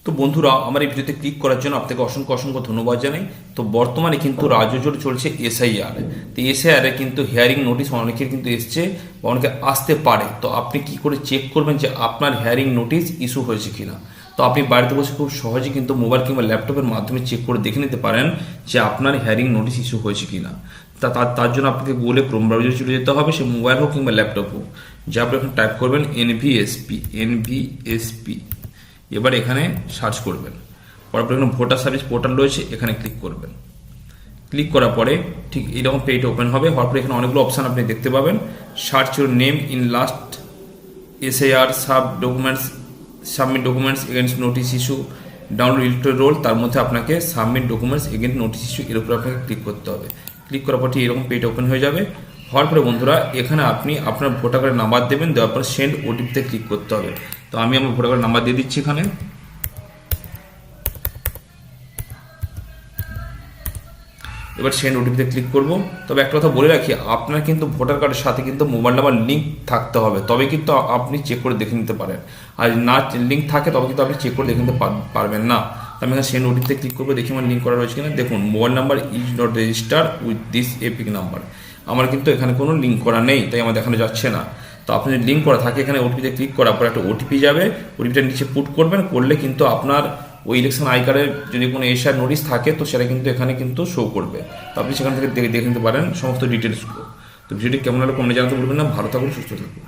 তো বন্ধুরা, আমার এই ভিডিওতে ক্লিক করার জন্য আপনাকে অসংখ্য অসংখ্য ধন্যবাদ জানাই। তো বর্তমানে কিন্তু রাজ্যজুড়ে চলছে এসআইআর। তো এসআইআর এ কিন্তু হিয়ারিং নোটিশ অনেকের কিন্তু এসছে বা অনেকে আসতে পারে। তো আপনি কি করে চেক করবেন যে আপনার হিয়ারিং নোটিশ ইস্যু হয়েছে কিনা? তো আপনি বাড়িতে বসে খুব সহজে কিন্তু মোবাইল কিংবা ল্যাপটপের মাধ্যমে চেক করে দেখে নিতে পারেন যে আপনার হিয়ারিং নোটিশ ইস্যু হয়েছে কিনা। তার জন্য আপনাকে গুগলে ক্রোম ব্রাউজারে চলে যেতে হবে, সে মোবাইল হোক কিংবা ল্যাপটপ হোক। যে আপনি এখন টাইপ করবেন এনভিএসপি, এবার এখানে সার্চ করবেন। তারপর এখানে ভোটার সার্ভিস পোর্টাল রয়েছে, এখানে ক্লিক করবেন। ক্লিক করার পরে ঠিক এইরকম পেজ ওপেন হবে। হওয়ার পরে এখানে অনেকগুলো অপশান আপনি দেখতে পাবেন। Search your name in last SIR, submit documents against notice issue, download electoral roll. তার মধ্যে আপনাকে submit documents against notice issue এর উপরে আপনাকে ক্লিক করতে হবে। ক্লিক করার পর ঠিক এরকম পেজ ওপেন হয়ে যাবে। হওয়ার পরে বন্ধুরা, এখানে আপনি আপনার ভোটার কার্ডের নাম্বার দেবেন, দেওয়ার পর সেন্ড ওটিপিতে ক্লিক করতে হবে। তো আমি আমার ভোটার কার্ডের নাম্বার দিয়ে দিচ্ছি এখানে। এবার সেন্ড ওটিপিতে ক্লিক করব। তবে একটা কথা বলে রাখি, আপনার কিন্তু ভোটার কার্ডের সাথে কিন্তু মোবাইল নাম্বার লিঙ্ক থাকতে হবে, তবে কিন্তু আপনি চেক করে দেখে নিতে পারেন। আর না লিঙ্ক থাকে তবে কিন্তু আপনি চেক করে দেখে নিতে পারবেন না। তো আমি এখানে সেন্ড ওটিপিতে ক্লিক করবো, দেখি আমার লিঙ্ক করা রয়েছে কিনা। দেখুন, mobile number is not register with this epic number. আমার কিন্তু এখানে কোনো লিঙ্ক করা নেই, তাই আমার দেখানো যাচ্ছে না। তো আপনি যদি লিঙ্ক করা থাকে, এখানে ওটিপিতে ক্লিক করার পর একটা ওটিপি যাবে, ওটিপিটা নিচে পুট করবেন। করলে কিন্তু আপনার ওই ইলেকশন আই কার্ডের যদি কোনো এসআর নোটিশ থাকে তো সেটা কিন্তু এখানে কিন্তু শো করবে। তো আপনি সেখান থেকে দেখে নিতে পারেন সমস্ত ডিটেলসগুলো। তো ভিডিওটি কেমন হলো কমেন্টে জানাতে ভুলবেন না। ভালো থাকুন, সুস্থ থাকুন।